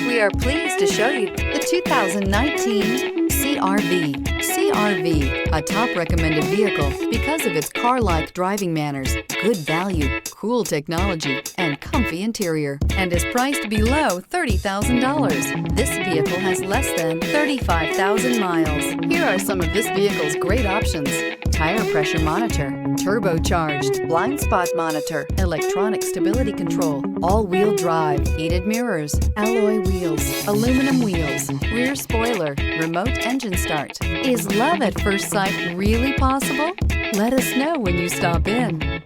We are pleased to show you the 2019 CR-V. CR-V, a top recommended vehicle because of its car-like driving manners, good value, cool technology, and comfy interior, and is priced below $30,000. This vehicle has less than 35,000 miles. Here are some of this vehicle's great options: tire pressure monitor, turbocharged, blind spot monitor, electronic stability control, all-wheel drive, heated mirrors, alloy wheels, aluminum wheels, rear spoiler, remote engine start. Is love at first sight really possible? Let us know when you stop in.